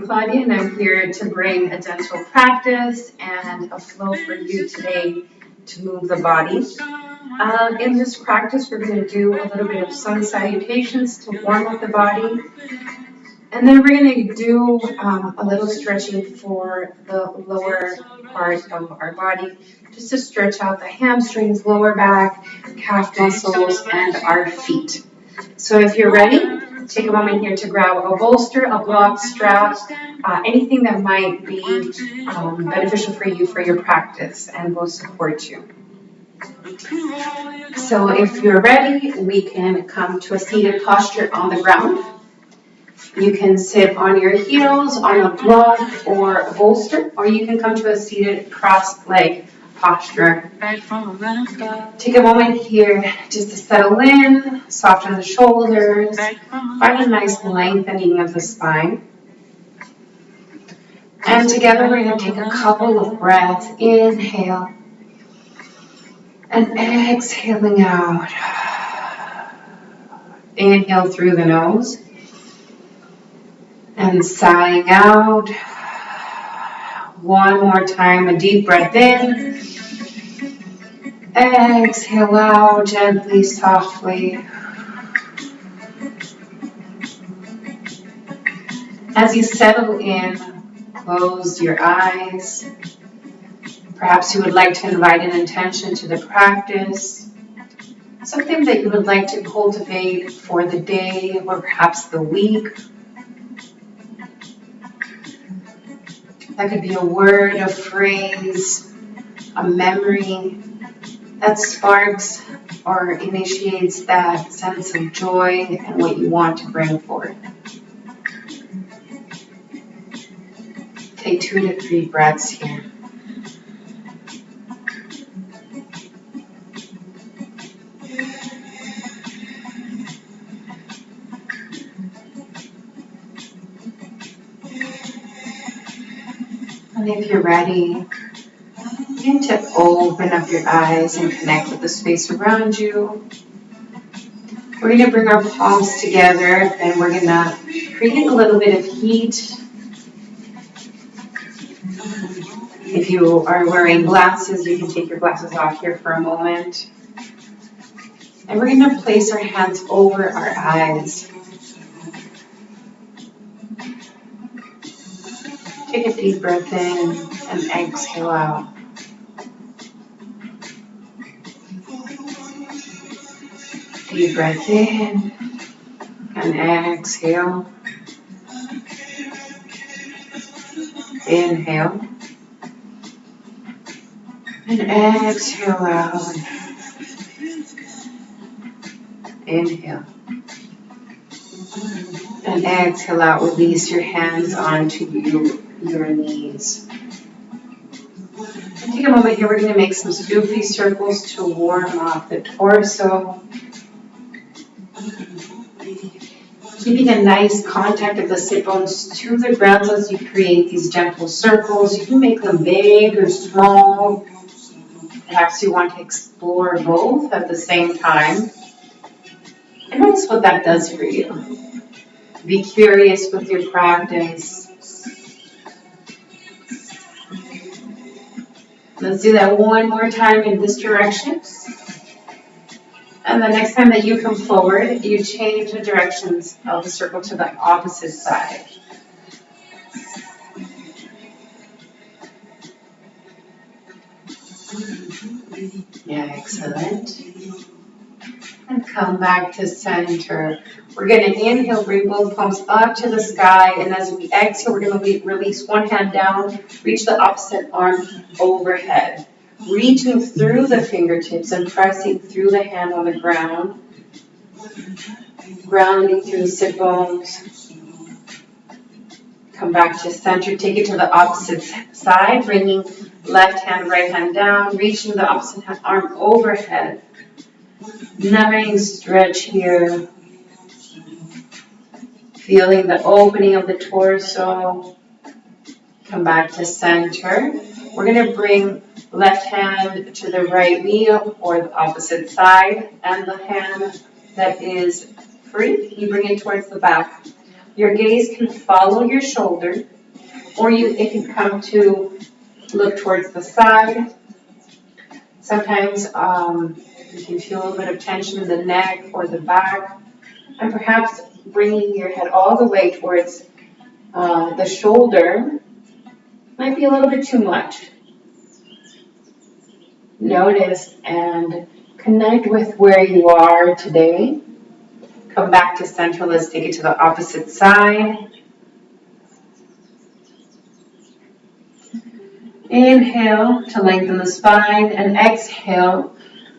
Claudia, and I'm here to bring a gentle practice and a flow for you today to move the body. In this practice, we're going to do a little bit of sun salutations to warm up the body. And then we're going to do a little stretching for the lower part of our body, just to stretch out the hamstrings, lower back, calf muscles, and our feet. So if you're ready, take a moment here to grab a bolster, a block, strap, anything that might be beneficial for you for your practice and will support you. So if you're ready, we can come to a seated posture on the ground. You can sit on your heels, on a block or a bolster, or you can come to a seated cross-leg posture. Take a moment here just to settle in, soften the shoulders, find a nice lengthening of the spine. And together we're going to take a couple of breaths. Inhale and exhaling out. Inhale through the nose and sighing out. One more time, a deep breath in. Exhale out gently, softly. As you settle in, close your eyes. Perhaps you would like to invite an intention to the practice, something that you would like to cultivate for the day or perhaps the week. That could be a word, a phrase, a memory that sparks or initiates that sense of joy and what you want to bring forth. Take 2 to 3 breaths here. And if you're ready, begin to open up your eyes and connect with the space around you. We're going to bring our palms together and we're going to create a little bit of heat. If you are wearing glasses, you can take your glasses off here for a moment. And we're going to place our hands over our eyes. Take a deep breath in and exhale out. Deep breath in and exhale. Inhale and exhale out. Inhale and exhale out. Release your hands onto your knees. And take a moment here. We're going to make some Sufi circles to warm up the torso. Keeping a nice contact of the sit bones to the ground as you create these gentle circles. You can make them big or small. Perhaps you want to explore both at the same time. And notice what that does for you. Be curious with your practice. Let's do that one more time in this direction. And the next time that you come forward, you change the directions of the circle to the opposite side. Yeah, excellent. And come back to center. We're going to inhale, bring both palms up to the sky. And as we exhale, we're going to release one hand down, reach the opposite arm overhead. Reaching through the fingertips and pressing through the hand on the ground. Grounding through the sit bones. Come back to center. Take it to the opposite side. Bringing left hand, right hand down. Reaching the opposite hand, arm overhead. Nice stretch here. Feeling the opening of the torso. Come back to center. We're going to bring left hand to the right knee or the opposite side, and the hand that is free, you bring it towards the back Your gaze can follow your shoulder, or it can come to look towards the side. Sometimes you can feel a little bit of tension in the neck or the back, and perhaps bringing your head all the way towards the shoulder might be a little bit too much. Notice and connect with where you are today. Come back to center. Let's take it to the opposite side. Inhale to lengthen the spine, and exhale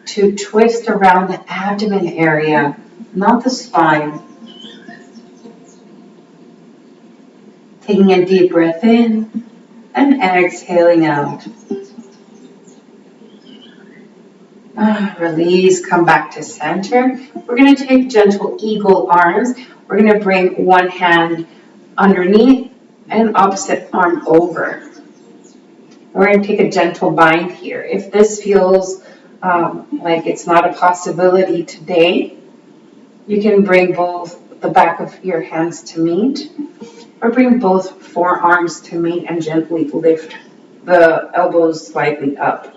to twist around the abdomen area, not the spine. Taking a deep breath in and exhaling out. Release, come back to center. We're going to take gentle eagle arms. We're going to bring one hand underneath and opposite arm over. We're going to take a gentle bind here. If this feels like it's not a possibility today, you can bring both the back of your hands to meet, or bring both forearms to meet and gently lift the elbows slightly up.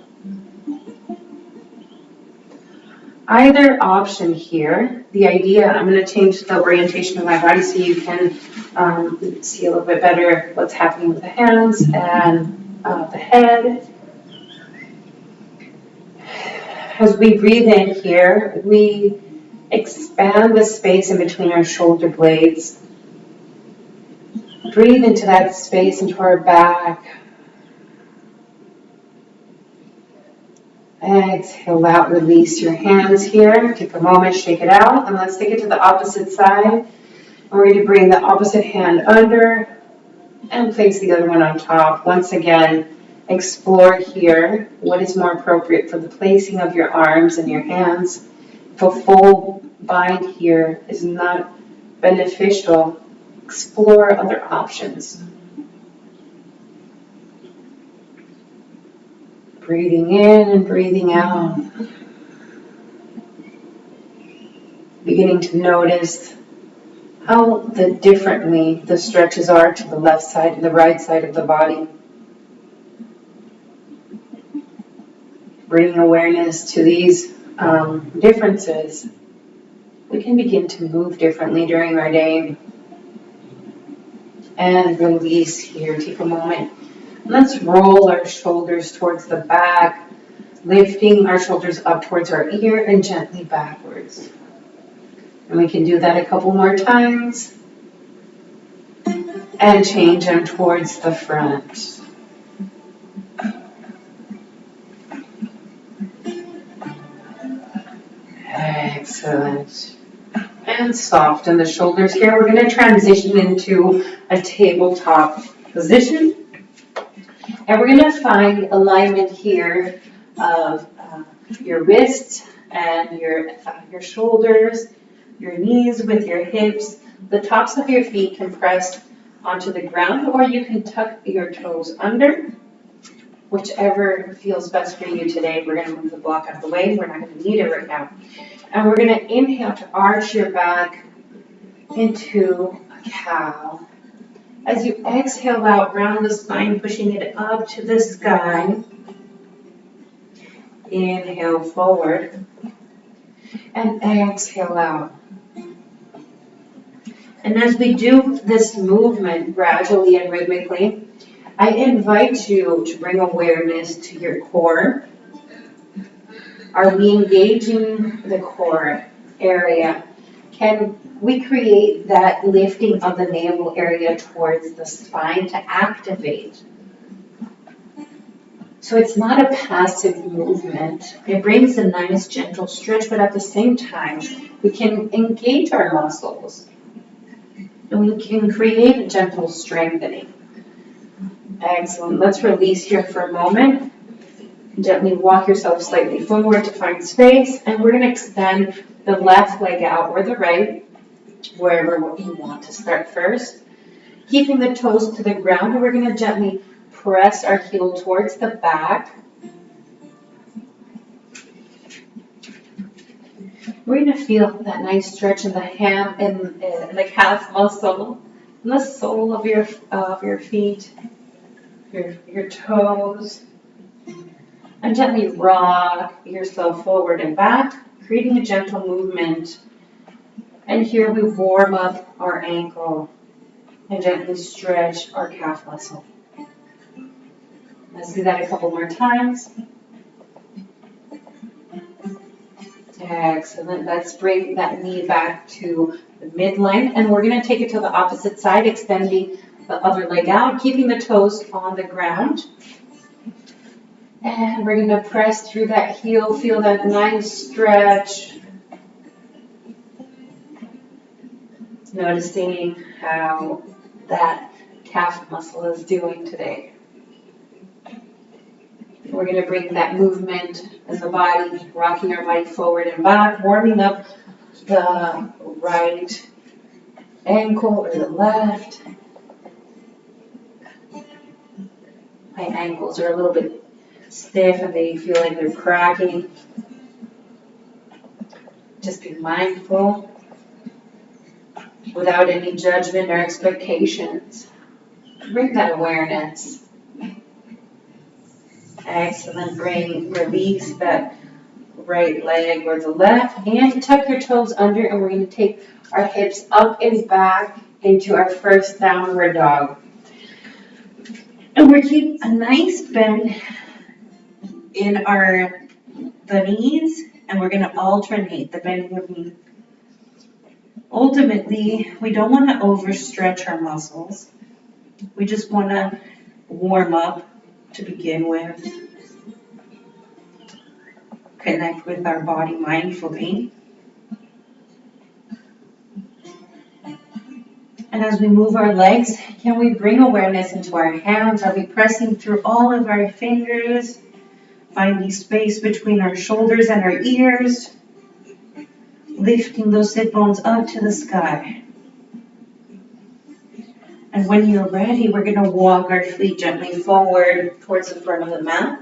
Either option here, the idea, I'm going to change the orientation of my body so you can see a little bit better what's happening with the hands and the head. As we breathe in here, we expand the space in between our shoulder blades. Breathe into that space, into our back. Exhale out, release your hands here. Take a moment, shake it out, and let's take it to the opposite side. And we're going to bring the opposite hand under and place the other one on top. Once again, explore here what is more appropriate for the placing of your arms and your hands. If a full bind here is not beneficial, explore other options. Breathing in and breathing out. Beginning to notice how differently the stretches are to the left side and the right side of the body. Bringing awareness to these differences, we can begin to move differently during our day. And release here. Take a moment. Let's roll our shoulders towards the back, lifting our shoulders up towards our ear and gently backwards. And we can do that a couple more times. And change them towards the front. Excellent. And soften the shoulders here. We're going to transition into a tabletop position. And we're going to find alignment here of your wrists and your shoulders, your knees with your hips. The tops of your feet can press onto the ground, or you can tuck your toes under, whichever feels best for you today. We're going to move the block out of the way. We're not going to need it right now. And we're going to inhale to arch your back into a cow. As you exhale out, round the spine, pushing it up to the sky. Inhale forward. And exhale out. And as we do this movement gradually and rhythmically, I invite you to bring awareness to your core. Are we engaging the core area? Can we create that lifting of the navel area towards the spine to activate? So it's not a passive movement. It brings a nice gentle stretch, but at the same time, we can engage our muscles. And we can create a gentle strengthening. Excellent. Let's release here for a moment. Gently walk yourself slightly forward to find space. And we're going to extend the left leg out or the right, wherever you want to start first. Keeping the toes to the ground, and we're going to gently press our heel towards the back. We're going to feel that nice stretch in the ham and the calf muscle. the sole of your feet, your toes, and gently rock yourself forward and back, creating a gentle movement. And here we warm up our ankle and gently stretch our calf muscle. Let's do that a couple more times. Excellent. Let's bring that knee back to the midline, and we're going to take it to the opposite side, extending the other leg out, keeping the toes on the ground. And we're going to press through that heel, feel that nice stretch. Noticing how that calf muscle is doing today. We're going to bring that movement in the body, rocking our body forward and back, warming up the right ankle or the left. My ankles are a little bit stiff and they feel like they're cracking. Just be mindful without any judgment or expectations. Bring that awareness. Excellent. Release that right leg or the left, and tuck your toes under, and we're going to take our hips up and back into our first downward dog. And we're keeping a nice bend in the knees, and we're going to alternate the bending of knees. Ultimately, we don't want to overstretch our muscles. We just want to warm up to begin with. Connect with our body mindfully. And as we move our legs, can we bring awareness into our hands? Are we pressing through all of our fingers, finding space between our shoulders and our ears, lifting those sit bones up to the sky? And when you're ready, we're going to walk our feet gently forward towards the front of the mat.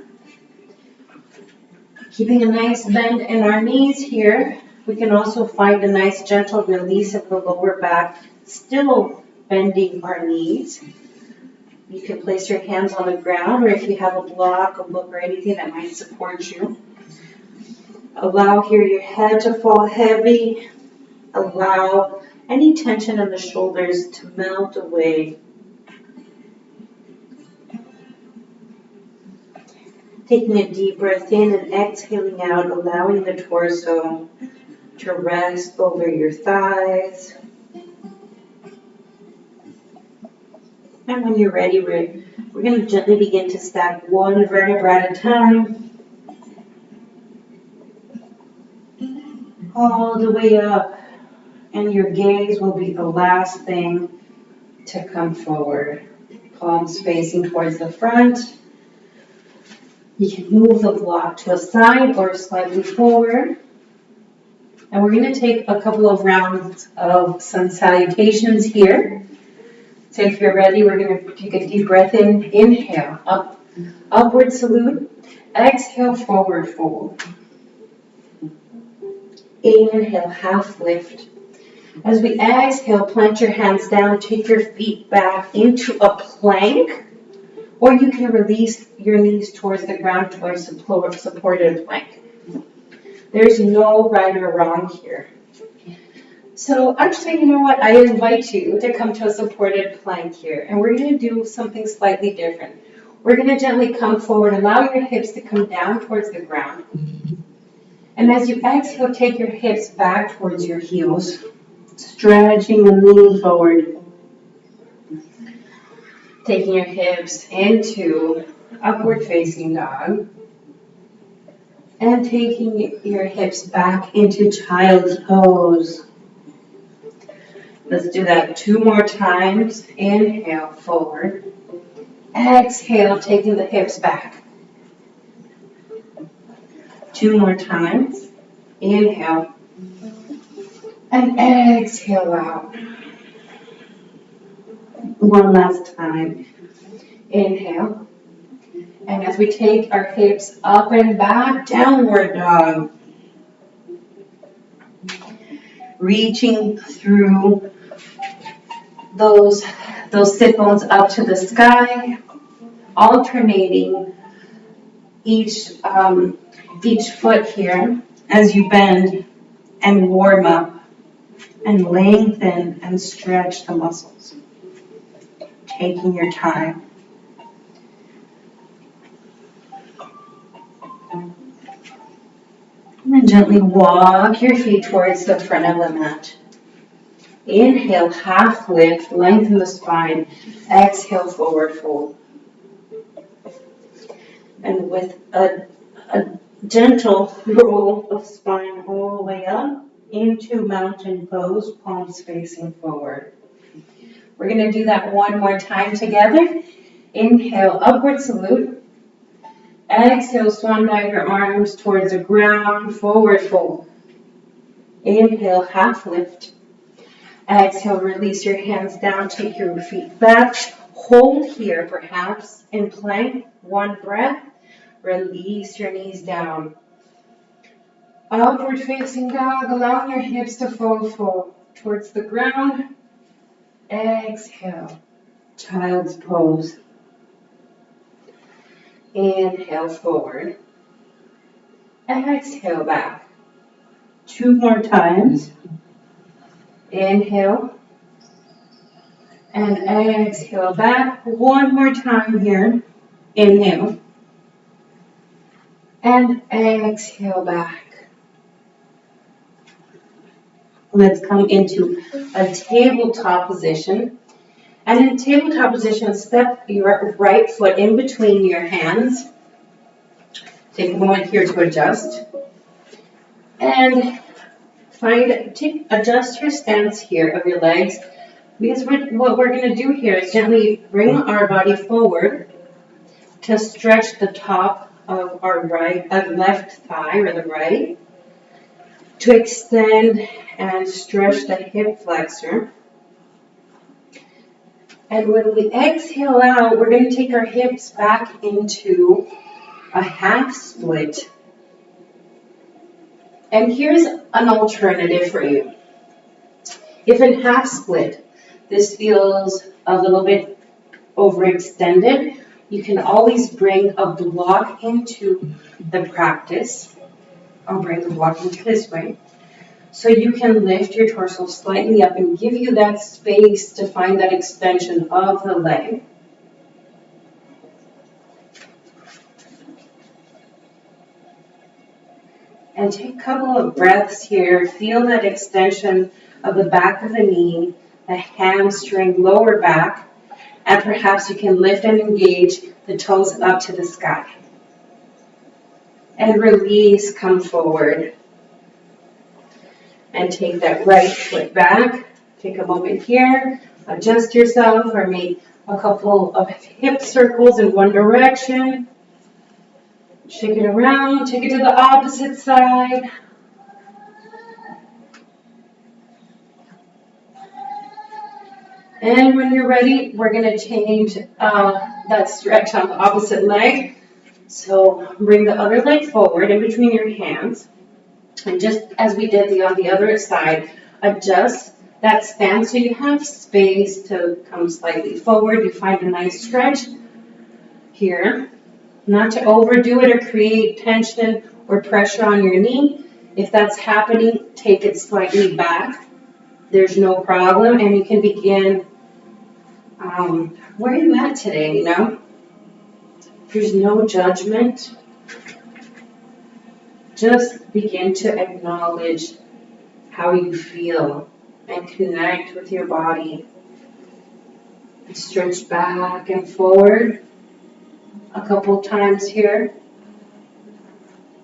Keeping a nice bend in our knees here, we can also find a nice gentle release of the lower back, still bending our knees. You can place your hands on the ground, or if you have a block, a book, or anything that might support you. Allow here your head to fall heavy. Allow any tension in the shoulders to melt away. Taking a deep breath in and exhaling out, allowing the torso to rest over your thighs. And when you're ready, we're going to gently begin to stack one vertebra at a time. All the way up. And your gaze will be the last thing to come forward. Palms facing towards the front. You can move the block to a side or slightly forward. And we're going to take a couple of rounds of sun salutations here. So if you're ready, we're going to take a deep breath in. Inhale, upward salute. Exhale, forward fold. Inhale, half lift. As we exhale, plant your hands down, take your feet back into a plank, or you can release your knees towards the ground towards a supported plank. There's no right or wrong here. So actually, you know what? I invite you to come to a supported plank here, and we're going to do something slightly different. We're going to gently come forward, allow your hips to come down towards the ground. And as you exhale, take your hips back towards your heels, stretching and leaning forward. Taking your hips into upward facing dog. And taking your hips back into child's pose. Let's do that 2 more times. Inhale, forward. Exhale, taking the hips back. 2 more times. Inhale. And exhale out. 1 last time. Inhale. And as we take our hips up and back, downward dog. Reaching through those sit bones up to the sky, alternating each foot here as you bend and warm up and lengthen and stretch the muscles, taking your time. And then gently walk your feet towards the front of the mat. Inhale, half lift, lengthen the spine. Exhale, forward fold. And with a gentle roll of spine all the way up into mountain pose, palms facing forward. We're going to do that one more time together. Inhale, upward salute. Exhale, swan dive your arms towards the ground, forward fold. Inhale, half lift. Exhale, release your hands down, take your feet back. Hold here, perhaps, in plank, one breath. Release your knees down. Upward facing dog, allowing your hips to fold towards the ground. Exhale, child's pose. Inhale, forward. Exhale, back. 2 more times. Inhale. And exhale, back. 1 more time here. Inhale. And exhale, back. Let's come into a tabletop position. And in tabletop position, step your right foot in between your hands. Take a moment here to adjust. And adjust your stance here of your legs. Because what we're going to do here is gently bring our body forward to stretch the top of our left thigh or the right. To extend and stretch the hip flexor. And when we exhale out, we're going to take our hips back into a half split. And here's an alternative for you. If in half split, this feels a little bit overextended, you can always bring a block into the practice. I'll bring the block into this way. So you can lift your torso slightly up and give you that space to find that extension of the leg. And take a couple of breaths here. Feel that extension of the back of the knee, the hamstring, lower back, and perhaps you can lift and engage the toes up to the sky. And release, come forward. And take that right foot back. Take a moment here. Adjust yourself or make a couple of hip circles in one direction. Shake it around. Take it to the opposite side. And when you're ready, we're going to change that stretch on the opposite leg. So bring the other leg forward in between your hands. And just as we did on the other side, adjust that stance so you have space to come slightly forward. You find a nice stretch here. Not to overdo it or create tension or pressure on your knee. If that's happening, take it slightly back. There's no problem, and you can begin where are you at today, There's no judgment. Just begin to acknowledge how you feel and connect with your body. And stretch back and forward a couple times here.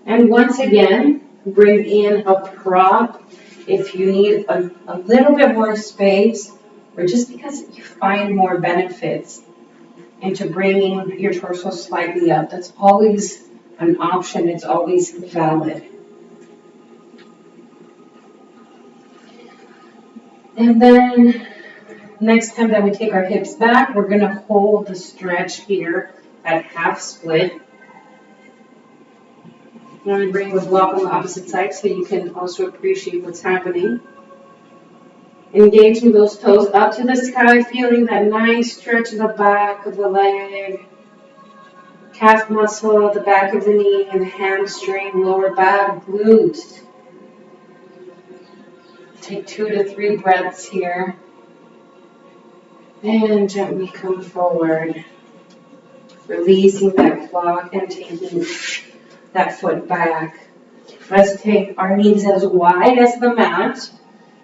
And once again, bring in a prop if you need a little bit more space or just because you find more benefits into bringing your torso slightly up. That's always an option. It's always valid. And then next time that we take our hips back, we're going to hold the stretch here at half split. I'm going to bring the block on the opposite side so you can also appreciate what's happening. Engaging those toes up to the sky, feeling that nice stretch in the back of the leg, calf muscle, the back of the knee, and the hamstring, lower back, glutes. Take 2 to 3 breaths here. And gently come forward, releasing that clock and taking that foot back. Let's take our knees as wide as the mat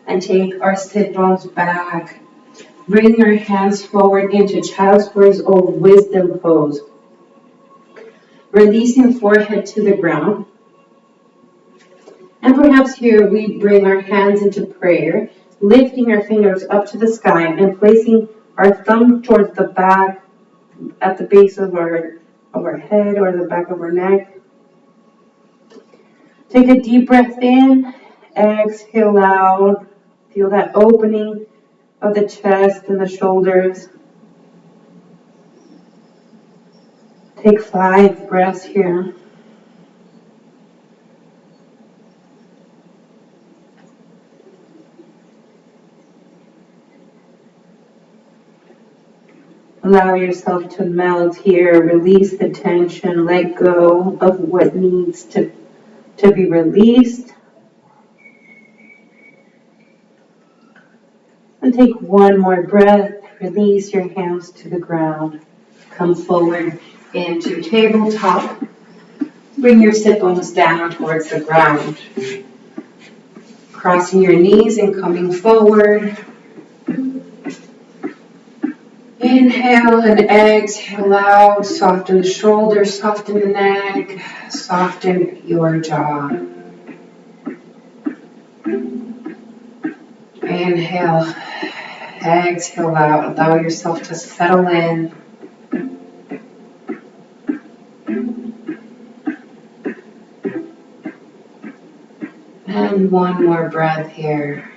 and take our sit bones back. Bring our hands forward into child's pose or wisdom pose. Releasing forehead to the ground. And perhaps here we bring our hands into prayer, lifting our fingers up to the sky and placing our thumb towards the back at the base of our head or the back of our neck. Take a deep breath in, exhale out. Feel that opening of the chest and the shoulders. Take 5 breaths here. Allow yourself to melt here. Release the tension. Let go of what needs to be released. And take 1 more breath. Release your hands to the ground. Come forward into tabletop. Bring your sit bones down towards the ground. Crossing your knees and coming forward. Inhale and exhale out. Soften the shoulders, soften the neck, soften your jaw. Inhale, exhale out. Allow yourself to settle in. And 1 more breath here.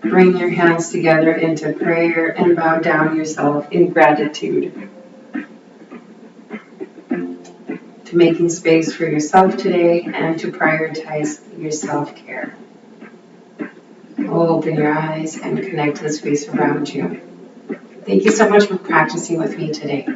Bring your hands together into prayer and bow down yourself in gratitude to making space for yourself today and to prioritize your self-care. Open your eyes and connect to the space around you. Thank you so much for practicing with me today.